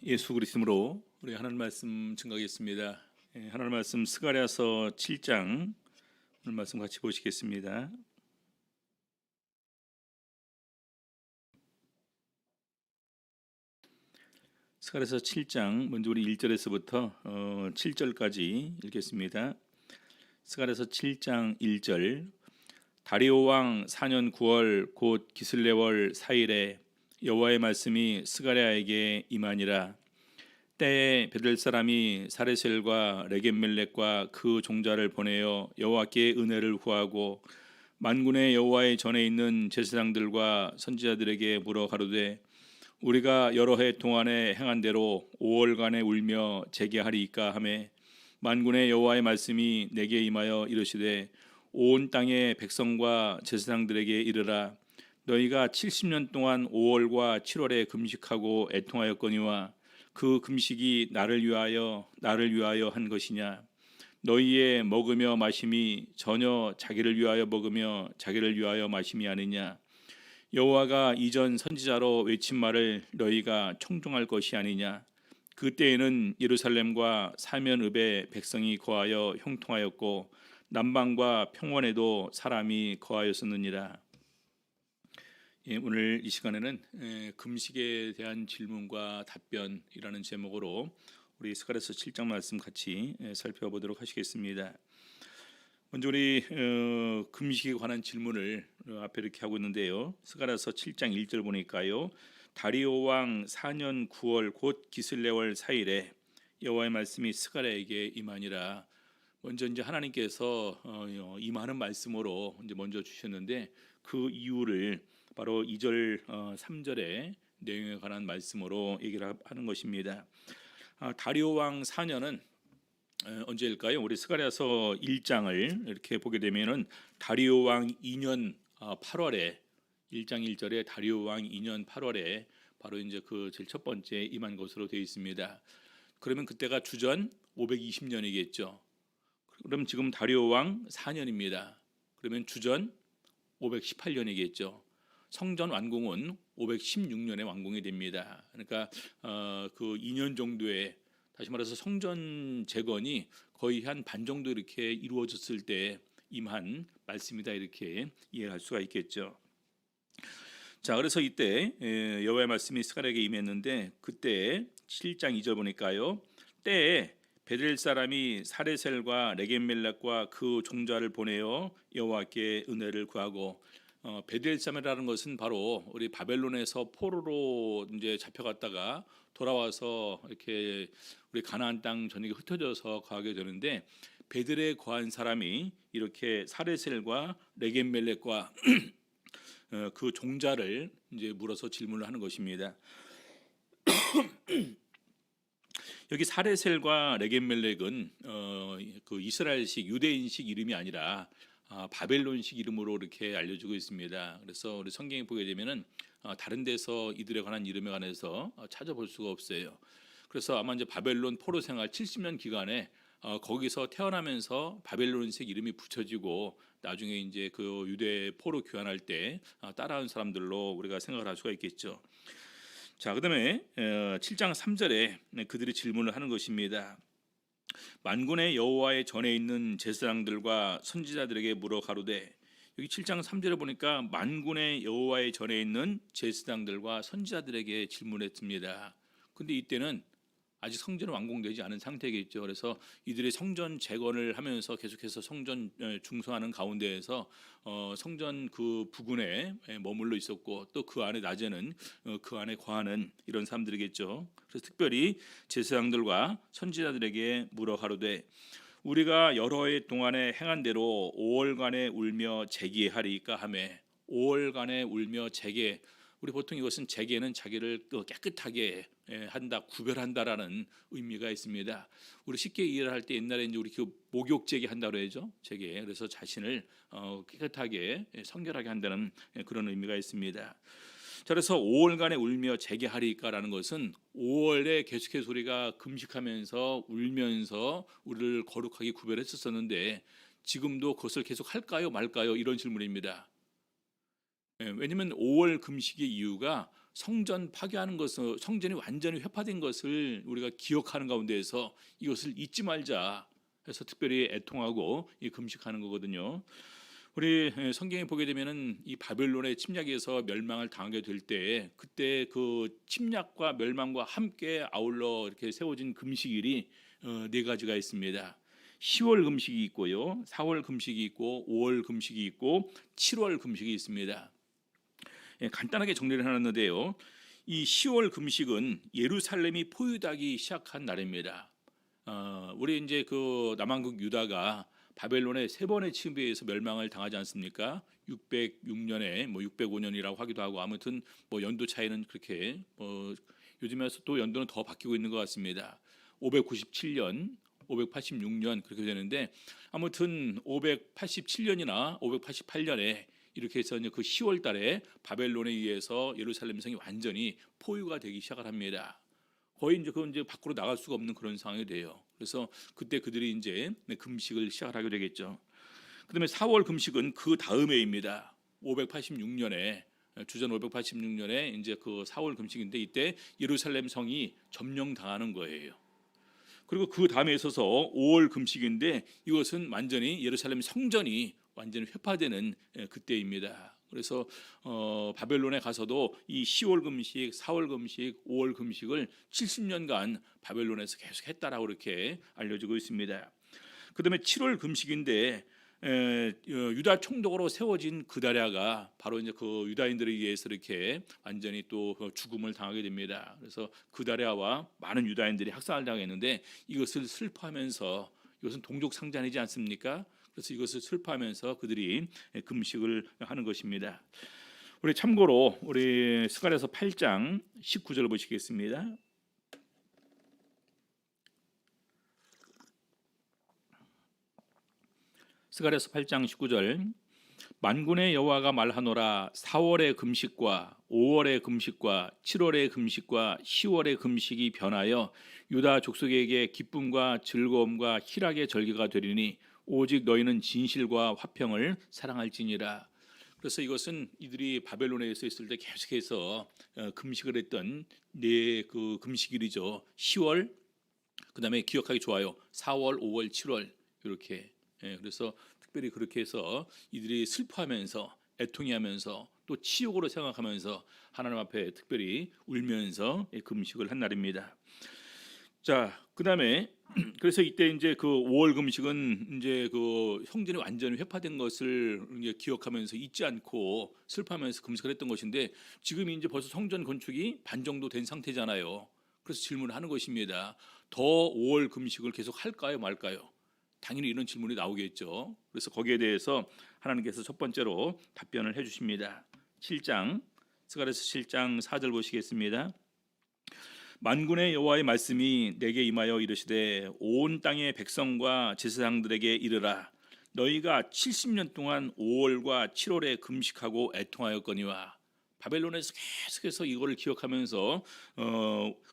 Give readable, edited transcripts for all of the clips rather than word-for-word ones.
예수 그리스도로 우리 하나님 말씀 증거하겠습니다. 하나님 말씀 스가랴서 7장 오늘 말씀 같이 보시겠습니다. 스가랴서 7장 먼저 우리 1절에서부터 7절까지 읽겠습니다. 스가랴서 7장 1절 다리오 왕 4년 9월 곧 기슬레월 4일에 여호와의 말씀이 스가랴에게 임하니라. 때에 베델 사람이 사레셀과 레겜멜렉과 그 종자를 보내어 여호와께 은혜를 구하고 만군의 여호와의 전에 있는 제사장들과 선지자들에게 물어 가로되 우리가 여러 해 동안에 행한 대로 5월간에 울며 재개하리이까 하매 만군의 여호와의 말씀이 내게 임하여 이르시되 온 땅의 백성과 제사장들에게 이르라. 너희가 70년 동안 5월과 7월에 금식하고 애통하였거니와 그 금식이 나를 위하여 한 것이냐. 너희의 먹으며 마심이 전혀 자기를 위하여 먹으며 자기를 위하여 마심이 아니냐. 여호와가 이전 선지자로 외친 말을 너희가 청종할 것이 아니냐. 그때에는 예루살렘과 사면읍에 백성이 거하여 형통하였고 남방과 평원에도 사람이 거하였었느니라. 오늘 이 시간에는 금식에 대한 질문과 답변이라는 제목으로 우리 스가랴서 7장 말씀 같이 살펴보도록 하시겠습니다. 먼저 우리 금식에 관한 질문을 앞에 이렇게 하고 있는데요. 스가랴서 7장 1절 보니까요. 다리오 왕 4년 9월 곧 기슬레월 4일에 여호와의 말씀이 스가랴에게 임하니라. 먼저 이제 하나님께서 임하는 말씀으로 이제 먼저 주셨는데 그 이유를 바로 2절 3절의 내용에 관한 말씀으로 얘기를 하는 것입니다. 다리오 왕 4년은 언제일까요? 우리 스가랴서 1장을 이렇게 보게 되면은 다리오 왕 2년 8월에 1장 1절에 다리오 왕 2년 8월에 바로 이제 그 제일 첫 번째 임한 것으로 되어 있습니다. 그러면 그때가 주전 520년이겠죠. 그럼 지금 다리오 왕 4년입니다. 그러면 주전 518년이겠죠. 성전 완공은 516년에 완공이 됩니다. 그러니까 그 2년 정도의 다시 말해서 성전 재건이 거의 한 반 정도 이렇게 이루어졌을 때 임한 말씀이다 이렇게 이해할 수가 있겠죠. 자, 그래서 이때 여호와의 말씀이 스가랴에게 임했는데 그때 7장 2절 보니까요. 때에 베델 사람이 사레셀과 레겜멜렉과 그 종자를 보내어 여호와께 은혜를 구하고 베델사메라는 것은 바로 우리 바벨론에서 포로로 이제 잡혀갔다가 돌아와서 이렇게 우리 가나안 땅 전역에 흩어져서 거하게 되는데 베델에 거한 사람이 이렇게 사레셀과 레겜멜렉과 그 종자를 이제 물어서 질문을 하는 것입니다. 여기 사레셀과 레겜멜렉은 그 이스라엘식 유대인식 이름이 아니라 바벨론식 이름으로 이렇게 알려지고 있습니다. 그래서 우리 성경에 보게 되면은 다른 데서 이들에 관한 이름에 관해서 찾아볼 수가 없어요. 그래서 아마 이제 바벨론 포로 생활 70년 기간에 거기서 태어나면서 바벨론식 이름이 붙여지고 나중에 이제 그 유대 포로 귀환할 때 따라온 사람들로 우리가 생각을 할 수가 있겠죠. 자, 그다음에 7장 3절에 그들이 질문을 하는 것입니다. 만군의 여호와의 전에 있는 제사장들과 선지자들에게 물어 가로되, 여기 7장 3절에 보니까 만군의 여호와의 전에 있는 제사장들과 선지자들에게 질문했습니다. 근데 이때는 아직 성전은 완공되지 않은 상태겠죠. 그래서 이들이 성전 재건을 하면서 계속해서 성전 중성하는 가운데에서 성전 그 부근에 머물러 있었고 또 그 안에 낮에는 그 안에 거하는 이런 사람들이겠죠. 그래서 특별히 제사장들과 선지자들에게 물어 가로되 우리가 여러 해 동안에 행한 대로 5월간에 울며 재개하리까 하매 5월간에 울며 재개, 우리 보통 이것은 재개는 자기를 깨끗하게 한다, 구별한다라는 의미가 있습니다. 우리 쉽게 이해를 할 때 옛날에 이제 우리 그 목욕 재개 한다고 그러죠. 재개. 그래서 자신을 깨끗하게 성결하게 한다는 그런 의미가 있습니다. 자, 그래서 5월간에 울며 재개하리까라는 것은 5월에 계속해서 우리가 금식하면서 울면서 우리를 거룩하게 구별했었는데 지금도 그것을 계속 할까요 말까요 이런 질문입니다. 왜냐하면 5월 금식의 이유가 성전 파괴하는 것을, 성전이 완전히 회파된 것을 우리가 기억하는 가운데에서 이것을 잊지 말자 해서 특별히 애통하고 이 금식하는 거거든요. 우리 성경에 보게 되면은 이 바벨론의 침략에서 멸망을 당하게 될 때, 그때 그 침략과 멸망과 함께 아울러 이렇게 세워진 금식일이 네 가지가 있습니다. 10월 금식이 있고요, 4월 금식이 있고, 5월 금식이 있고, 7월 금식이 있습니다. 간단하게 정리를 해놨는데요. 이 10월 금식은 예루살렘이 포위되기 시작한 날입니다. 우리 이제 그 남왕국 유다가 바벨론의 세 번의 침입에 의해서 멸망을 당하지 않습니까? 606년에 뭐 605년이라고 하기도 하고, 아무튼 뭐 연도 차이는 그렇게 요즘에서 또 연도는 더 바뀌고 있는 것 같습니다. 597년, 586년 그렇게 되는데, 아무튼 587년이나 588년에 이렇게 해서 그 10월 달에 바벨론에 의해서 예루살렘 성이 완전히 포위가 되기 시작을 합니다. 거의 이제 그건 이제 밖으로 나갈 수가 없는 그런 상황이 돼요. 그래서 그때 그들이 이제 금식을 시작하게 되겠죠. 그다음에 4월 금식은 그 다음해입니다. 586년에, 주전 586년에 이제 그 4월 금식인데, 이때 예루살렘 성이 점령당하는 거예요. 그리고 그 다음에 있어서 5월 금식인데, 이것은 완전히 예루살렘 성전이 완전히 회파되는 그때입니다. 그래서 바벨론에 가서도 이 10월 금식, 4월 금식, 5월 금식을 70년간 바벨론에서 계속 했다라고 이렇게 알려지고 있습니다. 그다음에 7월 금식인데, 유다 총독으로 세워진 그다랴가 바로 이제 그 유다인들에 의해서 이렇게 완전히 또 죽음을 당하게 됩니다. 그래서 그다랴와 많은 유다인들이 학살을 당했는데, 이것을 슬퍼하면서, 이것은 동족 상잔이지 않습니까? 그래서 이것을 슬퍼하면서 그들이 금식을 하는 것입니다. 우리 참고로 우리 스가랴서 8장 19절 보시겠습니다. 스가랴서 8장 19절. 만군의 여호와가 말하노라. 4월의 금식과 5월의 금식과 7월의 금식과 10월의 금식이 변하여 유다 족속에게 기쁨과 즐거움과 희락의 절기가 되리니 오직 너희는 진실과 화평을 사랑할지니라. 그래서 이것은 이들이 바벨론에서 있을 때 계속해서 금식을 했던 그 금식일이죠. 10월, 그다음에 기억하기 좋아요. 4월, 5월, 7월 이렇게. 그래서 특별히 그렇게 해서 이들이 슬퍼하면서 애통해하면서 또 치욕으로 생각하면서 하나님 앞에 특별히 울면서 금식을 한 날입니다. 자, 그다음에 그래서 이때 이제 그 5월 금식은 이제 그 성전이 완전히 회파된 것을 이제 기억하면서 잊지 않고 슬퍼하면서 금식을 했던 것인데, 지금 이제 벌써 성전 건축이 반 정도 된 상태잖아요. 그래서 질문을 하는 것입니다. 더 5월 금식을 계속 할까요, 말까요? 당연히 이런 질문이 나오겠죠. 그래서 거기에 대해서 하나님께서 첫 번째로 답변을 해주십니다. 7장, 스가랴서 7장 4절 보시겠습니다. 만군의 여호와의 말씀이 내게 임하여 이르시되 온 땅의 백성과 제사장들에게 이르라. 너희가 70년 동안 5월과 7월에 금식하고 애통하였거니와. 바벨론에서 계속해서 이거를 기억하면서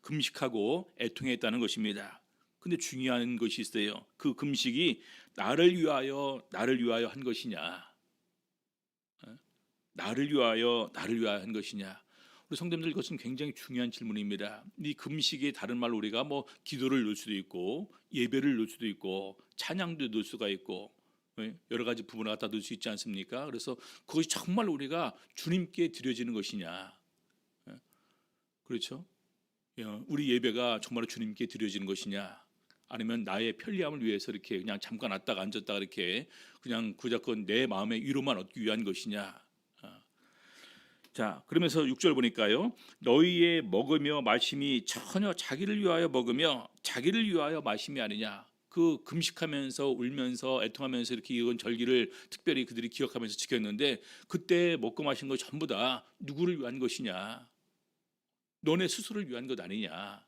금식하고 애통했다는 것입니다. 근데 중요한 것이 있어요. 그 금식이 나를 위하여 한 것이냐, 나를 위하여 한 것이냐. 우리 성도님들, 이것은 굉장히 중요한 질문입니다. 이 금식이 다른 말로 우리가 뭐 기도를 넣을 수도 있고, 예배를 넣을 수도 있고, 찬양도 넣을 수가 있고, 여러 가지 부분을 갖다 넣을 수 있지 않습니까? 그래서 그것이 정말 우리가 주님께 드려지는 것이냐, 그렇죠? 우리 예배가 정말 주님께 드려지는 것이냐, 아니면 나의 편리함을 위해서 이렇게 그냥 잠깐 왔다가 앉았다가 이렇게 그냥 그저건 내 마음의 위로만 얻기 위한 것이냐. 자, 그러면서 6절 보니까요, 너희의 먹으며 마심이 전혀 자기를 위하여 먹으며 자기를 위하여 마심이 아니냐. 그 금식하면서 울면서 애통하면서 이렇게 이건 절기를 특별히 그들이 기억하면서 지켰는데, 그때 먹고 마신 거 전부 다 누구를 위한 것이냐, 너네 스스로를 위한 것 아니냐,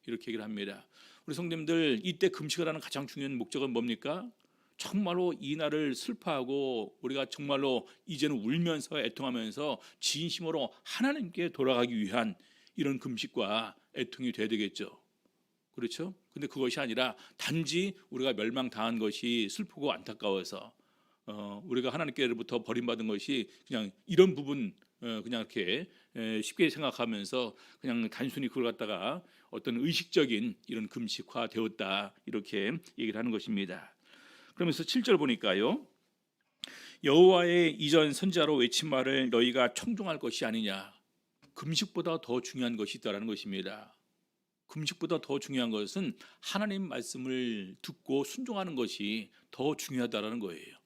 이렇게 얘기를 합니다. 우리 성도님들, 이때 금식을 하는 가장 중요한 목적은 뭡니까? 정말로 이 날을 슬퍼하고 우리가 정말로 이제는 울면서 애통하면서 진심으로 하나님께 돌아가기 위한 이런 금식과 애통이 돼야 되겠죠. 그렇죠? 근데 그것이 아니라 단지 우리가 멸망당한 것이 슬프고 안타까워서 우리가 하나님께로부터 버림받은 것이 그냥 이런 부분 그냥 이렇게 쉽게 생각하면서 그냥 단순히 그걸 갖다가 어떤 의식적인 이런 금식화 되었다 이렇게 얘기를 하는 것입니다. 그러면서 7절 보니까요. 여호와의 이전 선지자로 외친 말을 너희가 청종할 것이 아니냐. 금식보다 더 중요한 것이 있다라는 것입니다. 금식보다 더 중요한 것은 하나님 말씀을 듣고 순종하는 것이 더 중요하다라는 거예요.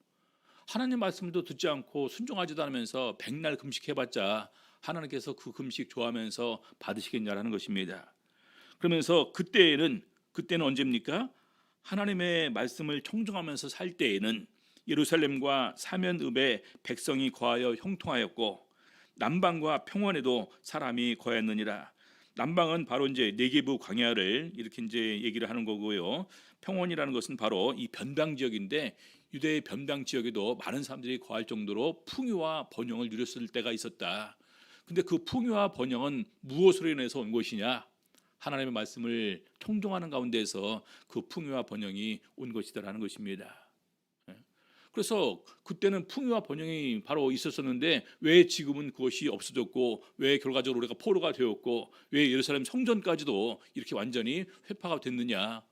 하나님 말씀도 듣지 않고 순종하지도 않으면서 백날 금식해봤자 하나님께서 그 금식 좋아하면서 받으시겠냐라는 것입니다. 그러면서 그때는 언제입니까? 하나님의 말씀을 청종하면서 살 때에는 예루살렘과 사면읍에 백성이 거하여 형통하였고 남방과 평원에도 사람이 거하였느니라. 남방은 바로 이제 네게부 광야를 이렇게 이제 얘기를 하는 거고요. 평원이라는 것은 바로 이 변방 지역인데 유대의 변방 지역에도 많은 사람들이 거할 정도로 풍요와 번영을 누렸을 때가 있었다. 근데 그 풍요와 번영은 무엇으로 인해서 온 것이냐? 하나님의 말씀을 청종하는 가운데서 그 풍요와 번영이 온 것이다라는 것입니다. 그래서 그때는 풍요와 번영이 바로 있었었는데 왜 지금은 그것이 없어졌고 왜 결과적으로 우리가 포로가 되었고 왜 예루살렘 성전까지도 이렇게 완전히 회파가 됐느냐?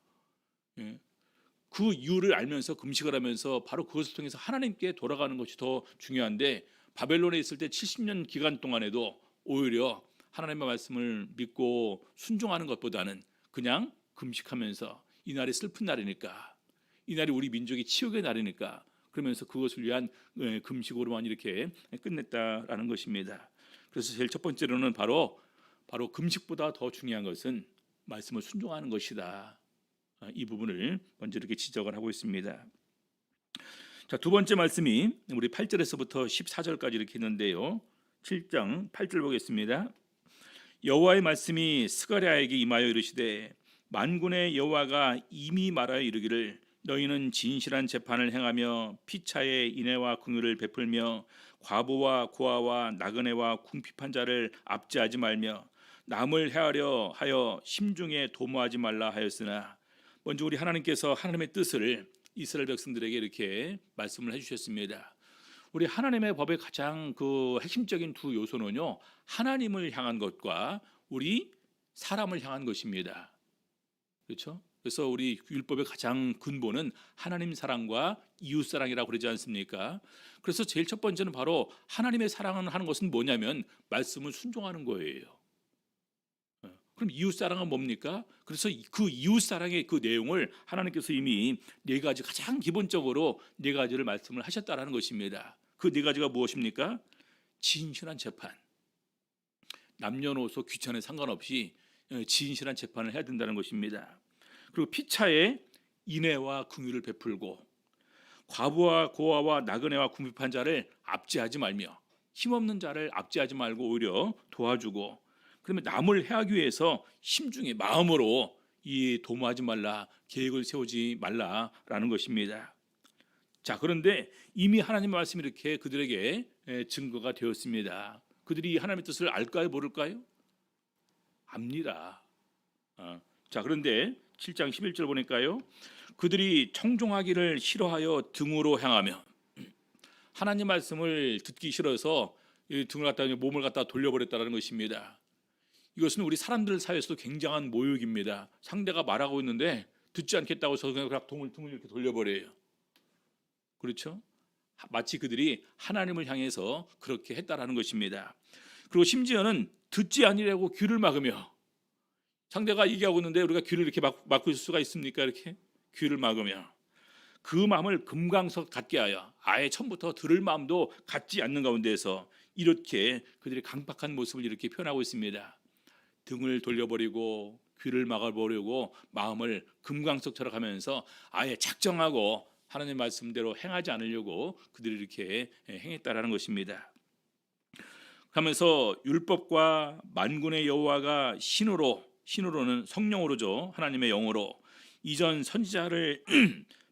그 이유를 알면서 금식을 하면서 바로 그것을 통해서 하나님께 돌아가는 것이 더 중요한데 바벨론에 있을 때 70년 기간 동안에도 오히려 하나님의 말씀을 믿고 순종하는 것보다는 그냥 금식하면서 이날이 슬픈 날이니까 이날이 우리 민족이 치욕의 날이니까 그러면서 그것을 위한 금식으로만 이렇게 끝냈다라는 것입니다. 그래서 제일 첫 번째로는 바로 금식보다 더 중요한 것은 말씀을 순종하는 것이다. 이 부분을 먼저 이렇게 지적을 하고 있습니다. 자, 두 번째 말씀이 우리 8절에서부터 14절까지 이렇게 있는데요. 7장 8절 보겠습니다. 여호와의 말씀이 스가랴에게 임하여 이르시되 만군의 여호와가 이미 말하여 이르기를 너희는 진실한 재판을 행하며 피차에 인애와 긍휼을 베풀며 과부와 고아와 나그네와 궁핍한 자를 압제하지 말며 남을 해하려 하여 심중에 도모하지 말라 하였으나 먼저 우리 하나님께서 하나님의 뜻을 이스라엘 백성들에게 이렇게 말씀을 해주셨습니다. 우리 하나님의 법의 가장 그 핵심적인 두 요소는요, 하나님을 향한 것과 우리 사람을 향한 것입니다. 그렇죠? 그래서 우리 율법의 가장 근본은 하나님 사랑과 이웃 사랑이라고 그러지 않습니까? 그래서 제일 첫 번째는 바로 하나님의 사랑을 하는 것은 뭐냐면 말씀을 순종하는 거예요. 그럼 이웃 사랑은 뭡니까? 그래서 그 이웃 사랑의 그 내용을 하나님께서 이미 네 가지 가장 기본적으로 네 가지를 말씀을 하셨다라는 것입니다. 그 네 가지가 무엇입니까? 진실한 재판, 남녀노소 귀천에 상관없이 진실한 재판을 해야 된다는 것입니다. 그리고 피차에 인애와 긍휼을 베풀고 과부와 고아와 나그네와 궁핍한 자를 압제하지 말며 힘없는 자를 압제하지 말고 오히려 도와주고 그러면 남을 해하기 위해서 심중에 마음으로 이 도모하지 말라, 계획을 세우지 말라라는 것입니다. 자, 그런데 이미 하나님의 말씀이 이렇게 그들에게 증거가 되었습니다. 그들이 하나님의 뜻을 알까요, 모를까요? 압니다. 자, 그런데 7장 11절 보니까요. 그들이 청종하기를 싫어하여 등으로 향하며 하나님 말씀을 듣기 싫어서 등을 갖다 몸을 갖다 돌려버렸다는 것입니다. 이것은 우리 사람들 사이에서도 굉장한 모욕입니다. 상대가 말하고 있는데 듣지 않겠다고 해서 그냥 등을 이렇게 돌려버려요. 그렇죠? 마치 그들이 하나님을 향해서 그렇게 했다라는 것입니다. 그리고 심지어는 듣지 아니라고 귀를 막으며 상대가 얘기하고 있는데 우리가 귀를 이렇게 막고 있을 수가 있습니까? 이렇게 귀를 막으며 그 마음을 금강석 같게 하여 아예 처음부터 들을 마음도 갖지 않는 가운데에서 이렇게 그들의 강박한 모습을 이렇게 표현하고 있습니다. 등을 돌려버리고 귀를 막아버리고 마음을 금강석처럼 하면서 아예 작정하고 하나님 말씀대로 행하지 않으려고 그들이 이렇게 행했다라는 것입니다. 하면서 율법과 만군의 여호와가 신으로는 성령으로죠. 하나님의 영으로 이전 선지자를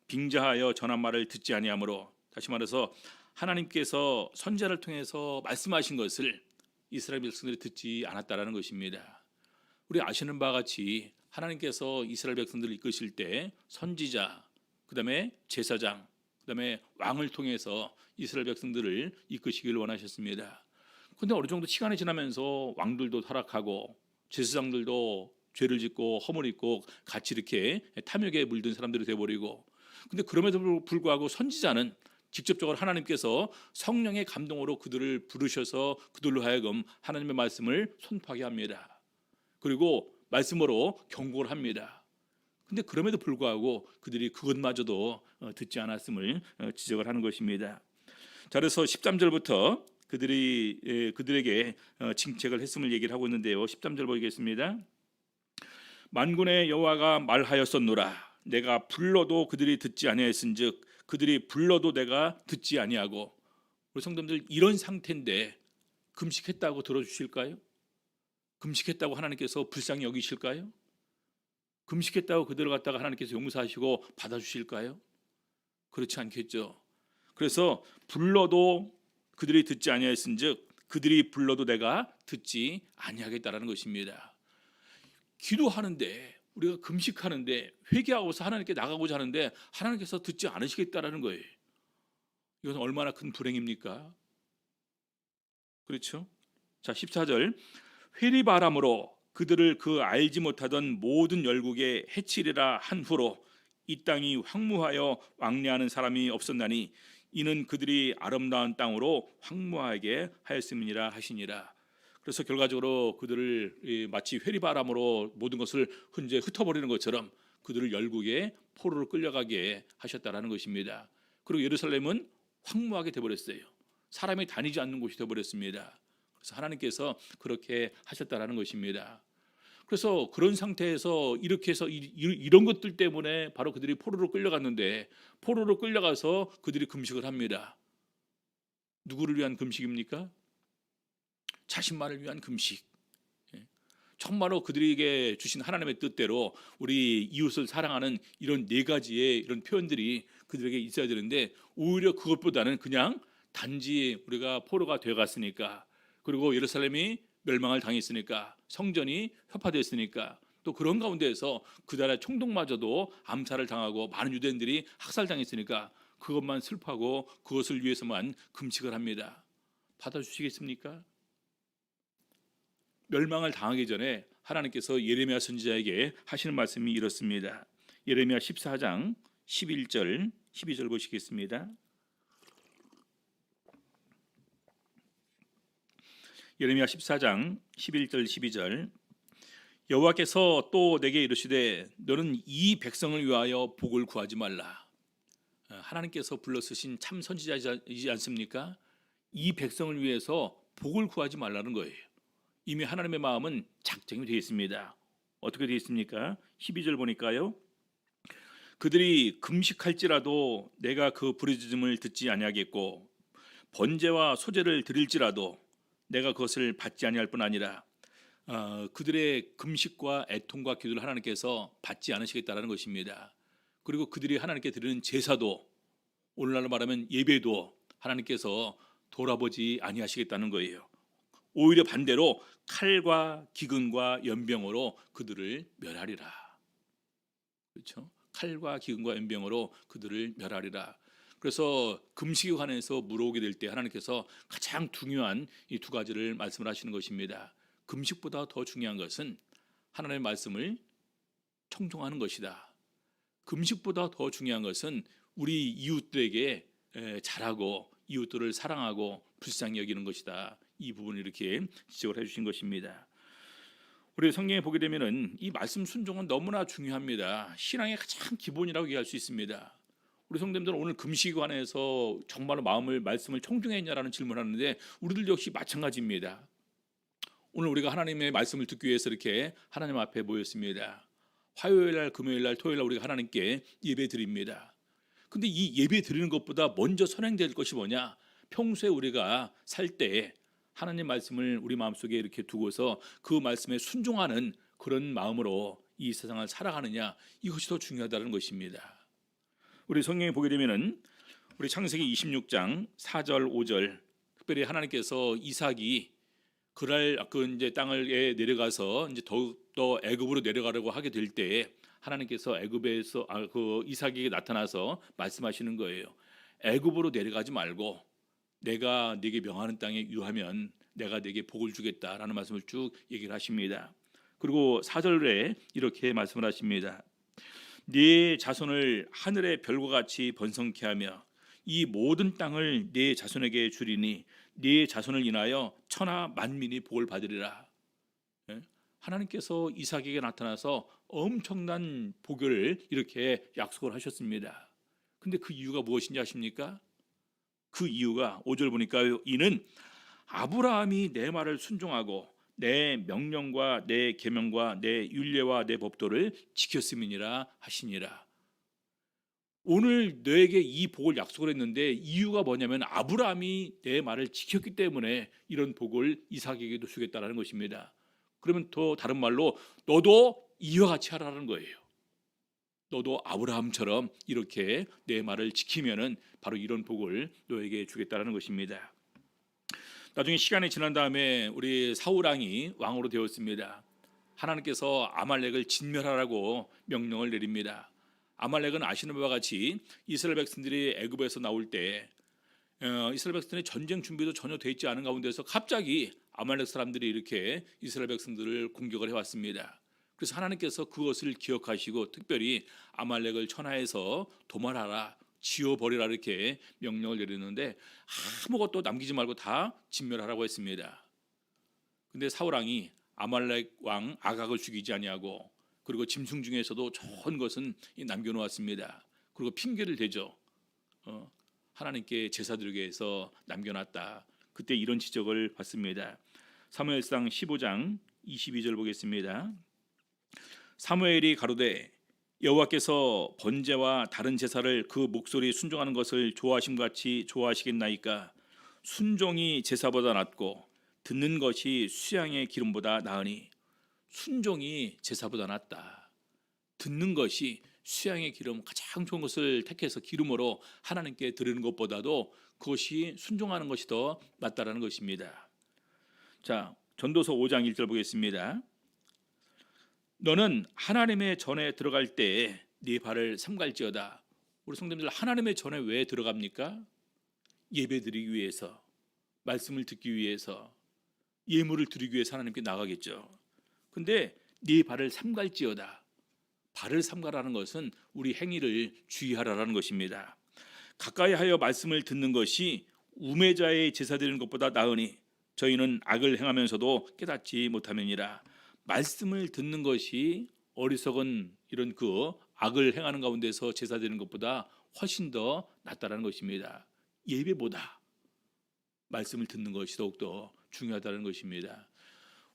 빙자하여 전한 말을 듣지 아니하므로 다시 말해서 하나님께서 선지자를 통해서 말씀하신 것을 이스라엘 백성들이 듣지 않았다라는 것입니다. 우리 아시는 바와 같이 하나님께서 이스라엘 백성들을 이끄실 때 선지자, 그다음에 제사장, 그다음에 왕을 통해서 이스라엘 백성들을 이끄시기를 원하셨습니다. 그런데 어느 정도 시간이 지나면서 왕들도 타락하고 제사장들도 죄를 짓고 허물 있고 같이 이렇게 탐욕에 물든 사람들이 되어버리고, 근데 그럼에도 불구하고 선지자는 직접적으로 하나님께서 성령의 감동으로 그들을 부르셔서 그들로 하여금 하나님의 말씀을 선포하게 합니다. 그리고 말씀으로 경고를 합니다. 근데 그럼에도 불구하고 그들이 그것마저도 듣지 않았음을 지적을 하는 것입니다. 자, 그래서 13절부터 그들에게 징책을 했음을 얘기를 하고 있는데요. 13절 보겠습니다. 만군의 여호와가 말하였었노라. 내가 불러도 그들이 듣지 아니하였은즉 그들이 불러도 내가 듣지 아니하고. 우리 성도님들, 이런 상태인데 금식했다고 들어주실까요? 금식했다고 하나님께서 불쌍히 여기실까요? 금식했다고 그들을 갖다가 하나님께서 용서하시고 받아주실까요? 그렇지 않겠죠. 그래서 불러도 그들이 듣지 아니하였은즉 그들이 불러도 내가 듣지 아니하겠다라는 것입니다. 기도하는데, 우리가 금식하는데, 회개하고서 하나님께 나가고자 하는데 하나님께서 듣지 않으시겠다라는 거예요. 이것은 얼마나 큰 불행입니까? 그렇죠? 자, 14절. 회리바람으로 그들을 그 알지 못하던 모든 열국에 해치리라 한 후로 이 땅이 황무하여 왕래하는 사람이 없었나니 이는 그들이 아름다운 땅으로 황무하게 하였음이니라 하시니라. 그래서 결과적으로 그들을 마치 회리바람으로 모든 것을 이제 흩어버리는 것처럼 그들을 열국에 포로로 끌려가게 하셨다라는 것입니다. 그리고 예루살렘은 황무하게 되어버렸어요. 사람이 다니지 않는 곳이 되어버렸습니다. 그래서 하나님께서 그렇게 하셨다라는 것입니다. 그래서 그런 상태에서 이렇게 해서 이런 것들 때문에 바로 그들이 포로로 끌려갔는데, 포로로 끌려가서 그들이 금식을 합니다. 누구를 위한 금식입니까? 자신만을 위한 금식. 정말로 그들에게 주신 하나님의 뜻대로 우리 이웃을 사랑하는 이런 네 가지의 이런 표현들이 그들에게 있어야 되는데, 오히려 그것보다는 그냥 단지 우리가 포로가 되어갔으니까, 그리고 예루살렘이 멸망을 당했으니까, 성전이 훼파됐으니까, 또 그런 가운데에서 그 나라의 총독마저도 암살을 당하고 많은 유대인들이 학살당했으니까 그것만 슬퍼하고 그것을 위해서만 금식을 합니다. 받아주시겠습니까? 멸망을 당하기 전에 하나님께서 예레미야 선지자에게 하시는 말씀이 이렇습니다. 예레미야 14장 11절 12절 보시겠습니다. 예레미야 14장 11절 12절. 여호와께서 또 내게 이르시되 너는 이 백성을 위하여 복을 구하지 말라. 하나님께서 불러 쓰신 참 선지자이지 않습니까? 이 백성을 위해서 복을 구하지 말라는 거예요. 이미 하나님의 마음은 작정이 되어 있습니다. 어떻게 되어 있습니까? 12절 보니까요. 그들이 금식할지라도 내가 그 부르짖음을 듣지 아니하겠고 번제와 소제를 드릴지라도 내가 그것을 받지 아니할 뿐 아니라 그들의 금식과 애통과 기도를 하나님께서 받지 않으시겠다라는 것입니다. 그리고 그들이 하나님께 드리는 제사도, 오늘날로 말하면 예배도 하나님께서 돌아보지 아니하시겠다는 거예요. 오히려 반대로 칼과 기근과 연병으로 그들을 멸하리라. 그렇죠? 칼과 기근과 연병으로 그들을 멸하리라. 그래서 금식에 관해서 물어오게 될 때 하나님께서 가장 중요한 이 두 가지를 말씀을 하시는 것입니다. 금식보다 더 중요한 것은 하나님의 말씀을 청종하는 것이다. 금식보다 더 중요한 것은 우리 이웃들에게 잘하고 이웃들을 사랑하고 불쌍히 여기는 것이다. 이 부분을 이렇게 지적을 해주신 것입니다. 우리 성경에 보게 되면은 이 말씀 순종은 너무나 중요합니다. 신앙의 가장 기본이라고 얘기할 수 있습니다. 우리 성도님들은 오늘 금식에 관해서 정말로 말씀을 청중했냐라는 질문하는데 우리들 역시 마찬가지입니다. 오늘 우리가 하나님의 말씀을 듣기 위해서 이렇게 하나님 앞에 모였습니다. 화요일날, 금요일날, 토요일날 우리가 하나님께 예배 드립니다. 근데 이 예배 드리는 것보다 먼저 선행될 것이 뭐냐? 평소에 우리가 살 때 하나님 말씀을 우리 마음속에 이렇게 두고서 그 말씀에 순종하는 그런 마음으로 이 세상을 살아가느냐, 이것이 더 중요하다는 것입니다. 우리 성경에 보게 되면은 우리 창세기 26장 4절 5절, 특별히 하나님께서 이삭이 그랄 이제 땅을 내려가서 이제 더욱더 애굽으로 내려가려고 하게 될 때에 하나님께서 애굽에서 그 이삭에게 나타나서 말씀하시는 거예요. 애굽으로 내려가지 말고 내가 네게 명하는 땅에 유하면 내가 네게 복을 주겠다라는 말씀을 쭉 얘기를 하십니다. 그리고 4절에 이렇게 말씀을 하십니다. 네 자손을 하늘의 별과 같이 번성케 하며 이 모든 땅을 네 자손에게 주리니 네 자손을 인하여 천하 만민이 복을 받으리라. 예? 하나님께서 이삭에게 나타나서 엄청난 복을 이렇게 약속을 하셨습니다. 근데 그 이유가 무엇인지 아십니까? 그 이유가 5절 보니까 이는 아브라함이 내 말을 순종하고 내 명령과 내 계명과 내 율례와 내 법도를 지켰음이니라 하시니라. 오늘 너에게 이 복을 약속을 했는데 이유가 뭐냐면 아브라함이 내 말을 지켰기 때문에 이런 복을 이삭에게도 주겠다라는 것입니다. 그러면 더 다른 말로 너도 이와 같이 하라는 거예요. 너도 아브라함처럼 이렇게 내 말을 지키면은 바로 이런 복을 너에게 주겠다라는 것입니다. 나중에 시간이 지난 다음에 우리 사울 왕이 왕으로 되었습니다. 하나님께서 아말렉을 진멸하라고 명령을 내립니다. 아말렉은 아시는 바와 같이 이스라엘 백성들이 애굽에서 나올 때 이스라엘 백성들의 전쟁 준비도 전혀 돼 있지 않은 가운데서 갑자기 아말렉 사람들이 이렇게 이스라엘 백성들을 공격을 해왔습니다. 그래서 하나님께서 그것을 기억하시고 특별히 아말렉을 천하에서 도말하라, 지워버리라 이렇게 명령을 내리는데 아무것도 남기지 말고 다 진멸하라고 했습니다. 근데 사울 왕이 아말렉 왕 아각을 죽이지 아니하고 그리고 짐승 중에서도 좋은 것은 남겨놓았습니다. 그리고 핑계를 대죠. 하나님께 제사 드리기 위해서 남겨놨다. 그때 이런 지적을 받습니다. 사무엘상 15장 22절 보겠습니다. 사무엘이 가로되 여호와께서 번제와 다른 제사를 그 목소리 순종하는 것을 좋아하심과 같이 좋아하시겠나이까. 순종이 제사보다 낫고 듣는 것이 수양의 기름보다 나으니. 순종이 제사보다 낫다. 듣는 것이 수양의 기름, 가장 좋은 것을 택해서 기름으로 하나님께 드리는 것보다도 그것이 순종하는 것이 더 낫다라는 것입니다. 자, 전도서 5장 1절 보겠습니다. 너는 하나님의 전에 들어갈 때에 네 발을 삼갈지어다. 우리 성도님들 하나님의 전에 왜 들어갑니까? 예배드리기 위해서, 말씀을 듣기 위해서, 예물을 드리기 위해서 하나님께 나가겠죠. 근데 네 발을 삼갈지어다. 발을 삼가라는 것은 우리 행위를 주의하라는 것입니다. 가까이 하여 말씀을 듣는 것이 우매자의 제사 드리는 것보다 나으니 저희는 악을 행하면서도 깨닫지 못하느니라. 말씀을 듣는 것이 어리석은 이런 그 악을 행하는 가운데서 제사 드리는 것보다 훨씬 더 낫다는 것입니다. 예배보다 말씀을 듣는 것이 더욱더 중요하다는 것입니다.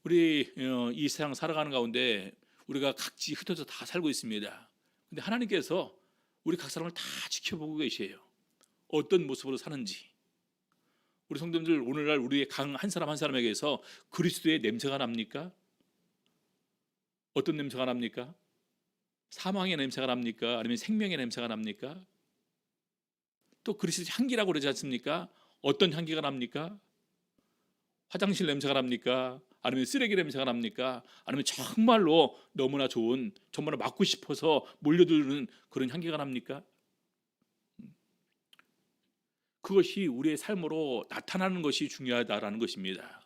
우리 이 세상 살아가는 가운데 우리가 각지 흩어져 다 살고 있습니다. 근데 하나님께서 우리 각 사람을 다 지켜보고 계세요. 어떤 모습으로 사는지. 우리 성도님들 오늘날 우리의 각 한 사람 한 사람에게서 그리스도의 냄새가 납니까? 어떤 냄새가 납니까? 사망의 냄새가 납니까? 아니면 생명의 냄새가 납니까? 또 그리스도의 향기라고 그러지 않습니까? 어떤 향기가 납니까? 화장실 냄새가 납니까? 아니면 쓰레기 냄새가 납니까? 아니면 정말로 너무나 좋은, 정말 맡고 싶어서 몰려드는 그런 향기가 납니까? 그것이 우리의 삶으로 나타나는 것이 중요하다라는 것입니다.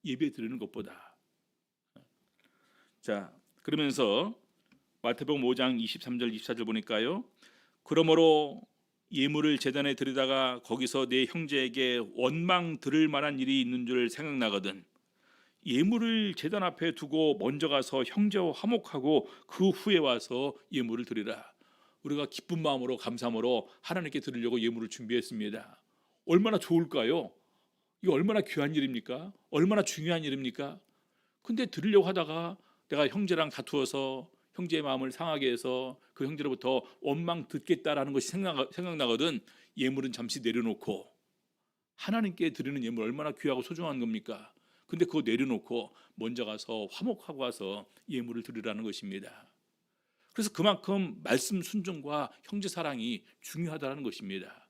예배 드리는 것보다. 자, 그러면서 마태복음 5장 23절 24절 보니까요. 그러므로 예물을 제단에 드리다가 거기서 내 형제에게 원망 들을 만한 일이 있는 줄 생각나거든 예물을 제단 앞에 두고 먼저 가서 형제와 화목하고 그 후에 와서 예물을 드리라. 우리가 기쁜 마음으로 감사함으로 하나님께 드리려고 예물을 준비했습니다. 얼마나 좋을까요? 이거 얼마나 귀한 일입니까? 얼마나 중요한 일입니까? 근데 드리려고 하다가 내가 형제랑 다투어서 형제의 마음을 상하게 해서 그 형제로부터 원망 듣겠다라는 것이 생각나거든 예물은 잠시 내려놓고 하나님께 드리는 예물 얼마나 귀하고 소중한 겁니까? 근데 그거 내려놓고 먼저 가서 화목하고 와서 예물을 드리라는 것입니다. 그래서 그만큼 말씀 순종과 형제 사랑이 중요하다는 것입니다.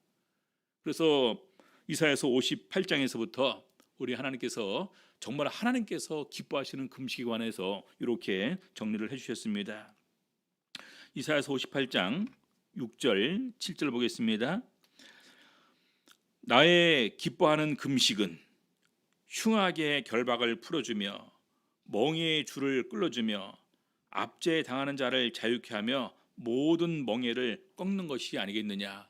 그래서 이사야서 58장에서부터 우리 하나님께서 정말 하나님께서 기뻐하시는 금식에 관해서 이렇게 정리를 해주셨습니다. 이사야서 58장 6절 7절 보겠습니다. 나의 기뻐하는 금식은 흉악의 결박을 풀어주며 멍에의 줄을 끌어주며 압제에 당하는 자를 자유케 하며 모든 멍에를 꺾는 것이 아니겠느냐.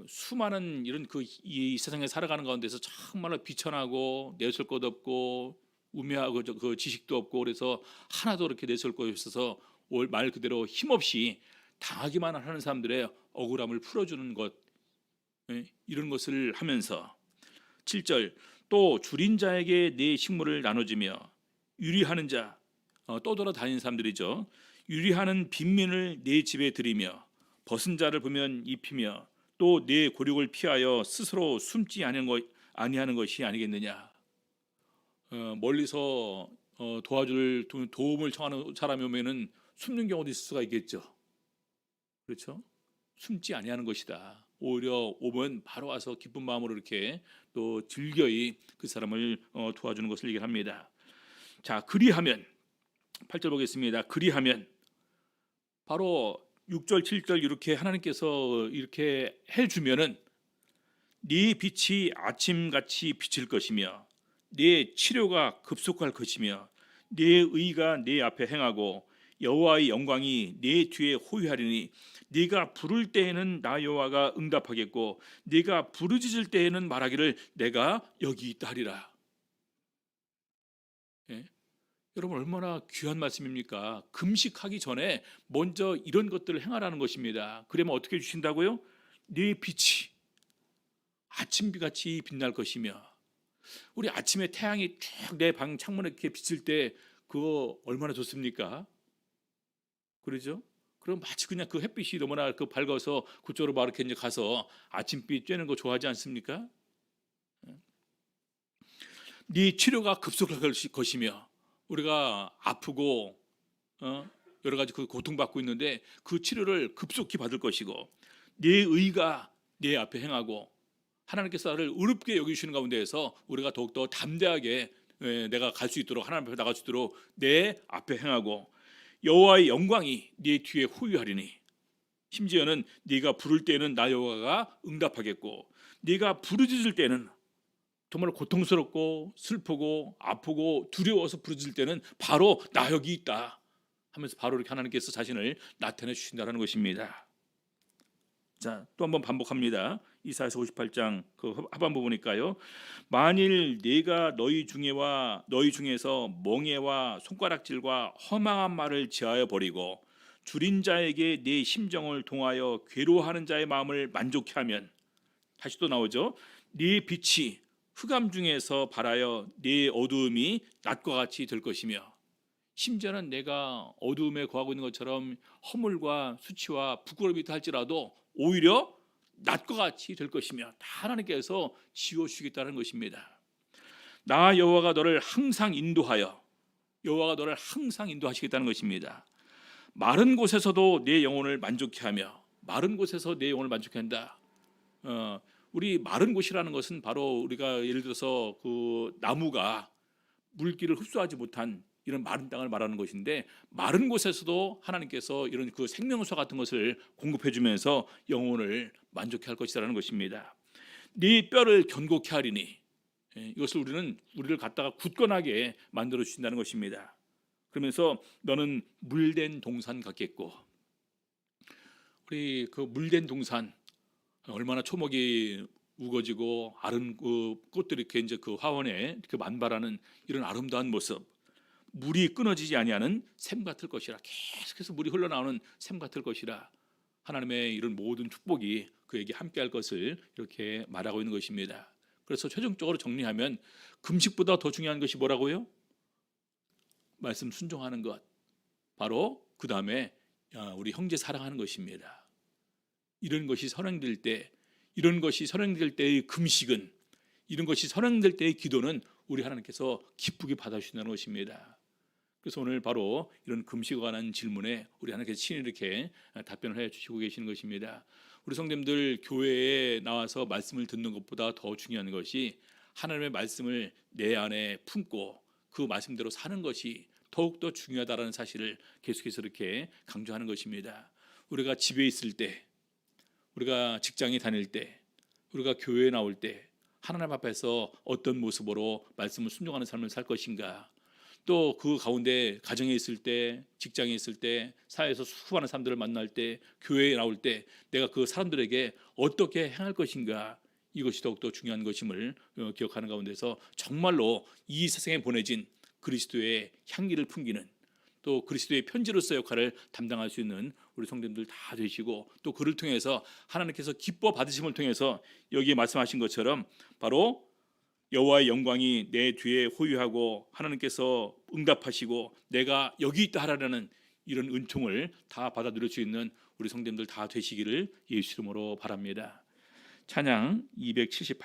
수많은 이런 이 세상에 살아가는 가운데서 정말로 비천하고 내설 것 없고 우매하고 그 지식도 없고 그래서 하나도 그렇게 내설 것이 없어서 말 그대로 힘없이 당하기만 하는 사람들의 억울함을 풀어주는 것, 이런 것을 하면서 7절 또 줄인 자에게 내 식물을 나눠주며 유리하는 자, 떠돌아 다니는 사람들이죠. 유리하는 빈민을 내 집에 들이며 벗은 자를 보면 입히며 또 내 고륙을 피하여 스스로 숨지 아니하는 것이 아니겠느냐. 멀리서 도와줄 도움을 청하는 사람이 오면은 숨는 경우도 있을 수가 있겠죠. 그렇죠? 숨지 아니하는 것이다. 오히려 오면 바로 와서 기쁜 마음으로 이렇게 또 즐겨이 그 사람을 도와주는 것을 얘기합니다. 자, 그리하면 8절 보겠습니다. 그리하면 바로 6절 7절 이렇게 하나님께서 이렇게 해주면은 네 빛이 아침같이 비칠 것이며 네 치료가 급속할 것이며 네 의가 네 앞에 행하고 여호와의 영광이 네 뒤에 호위하리니 네가 부를 때에는 나 여호와가 응답하겠고 네가 부르짖을 때에는 말하기를 내가 여기 있다 하리라. 예? 여러분 얼마나 귀한 말씀입니까? 금식하기 전에 먼저 이런 것들을 행하라는 것입니다. 그러면 어떻게 주신다고요? 네 빛이 아침비같이 빛날 것이며, 우리 아침에 태양이 쭉 내 방 창문에 이렇게 비칠 때 그거 얼마나 좋습니까? 그러죠? 그럼 마치 그냥 그 햇빛이 너무나 밝아서 그쪽으로 막 이렇게 이제 가서 아침빛 쬐는 거 좋아하지 않습니까? 네 치료가 급속할 것이며, 우리가 아프고 여러 가지 그 고통받고 있는데 그 치료를 급속히 받을 것이고, 네 의가 내 앞에 행하고 하나님께서 나를 의롭게 여기시는 가운데에서 우리가 더욱더 담대하게 내가 갈 수 있도록, 하나님 앞에 나갈 수 있도록 내 앞에 행하고 여호와의 영광이 네 뒤에 호위하리니 심지어는 네가 부를 때는 나 여호와가 응답하겠고 네가 부르짖을 때는 정말 고통스럽고 슬프고 아프고 두려워서 부르짖을 때는 바로 나 여기 있다 하면서 바로 이렇게 하나님께서 자신을 나타내 주신다는 것입니다. 자, 또 한번 반복합니다. 이사야서 58장 그 하반부 보니까요. 만일 네가 너희 중에서 멍에와 손가락질과 허망한 말을 지하여 버리고 줄인 자에게 네 심정을 동하여 괴로워하는 자의 마음을 만족케 하면, 다시 또 나오죠. 네 빛이 흑암 중에서 발하여 네 어두움이 낮과 같이 될 것이며, 심지어는 내가 어두움에 거하고 있는 것처럼 허물과 수치와 부끄러움이 있다 할지라도 오히려 낮과 같이 될 것이며 다 하나님께서 지워주시겠다는 것입니다. 나 여호와가 너를 항상 인도하여, 여호와가 너를 항상 인도하시겠다는 것입니다. 마른 곳에서도 내 영혼을 만족케 하며, 마른 곳에서 내 영혼을 만족케 한다. 우리 마른 곳이라는 것은 바로 우리가 예를 들어서 그 나무가 물기를 흡수하지 못한 이런 마른 땅을 말하는 것인데, 마른 곳에서도 하나님께서 이런 그 생명수 같은 것을 공급해 주면서 영혼을 만족해 할 것이라는 것입니다. 네 뼈를 견고케 하리니, 이것을 우리를 갖다가 굳건하게 만들어 주신다는 것입니다. 그러면서 너는 물된 동산 같겠고, 우리 그 물된 동산 얼마나 초목이 우거지고 아른 그 꽃들이 이렇게 이제 그 화원에 이렇게 만발하는 이런 아름다운 모습, 물이 끊어지지 아니하는 샘 같을 것이라, 계속해서 물이 흘러나오는 샘 같을 것이라, 하나님의 이런 모든 축복이 그에게 함께할 것을 이렇게 말하고 있는 것입니다. 그래서 최종적으로 정리하면 금식보다 더 중요한 것이 뭐라고요? 말씀 순종하는 것, 바로 그 다음에 우리 형제 사랑하는 것입니다. 이런 것이 선행될 때, 이런 것이 선행될 때의 금식은, 이런 것이 선행될 때의 기도는 우리 하나님께서 기쁘게 받아주신다는 것입니다. 그래서 오늘 바로 이런 금식에 관한 질문에 우리 하나님께서 친히 이렇게 답변을 해주시고 계시는 것입니다. 우리 성도님들, 교회에 나와서 말씀을 듣는 것보다 더 중요한 것이 하나님의 말씀을 내 안에 품고 그 말씀대로 사는 것이 더욱더 중요하다는 사실을 계속해서 이렇게 강조하는 것입니다. 우리가 집에 있을 때, 우리가 직장에 다닐 때, 우리가 교회에 나올 때 하나님 앞에서 어떤 모습으로 말씀을 순종하는 삶을 살 것인가, 또 그 가운데 가정에 있을 때, 직장에 있을 때, 사회에서 수많은 사람들을 만날 때, 교회에 나올 때 내가 그 사람들에게 어떻게 행할 것인가, 이것이 더욱더 중요한 것임을 기억하는 가운데서 정말로 이 세상에 보내진 그리스도의 향기를 풍기는, 또 그리스도의 편지로서 역할을 담당할 수 있는 우리 성도님들 다 되시고, 또 그를 통해서 하나님께서 기뻐 받으심을 통해서 여기에 말씀하신 것처럼 바로 여호와의 영광이 내 뒤에 호유하고 하나님께서 응답하시고 내가 여기 있다 하라는 이런 은총을 다 받아 누릴 수 있는 우리 성도님들 다 되시기를 예수 이름으로 바랍니다. 찬양 278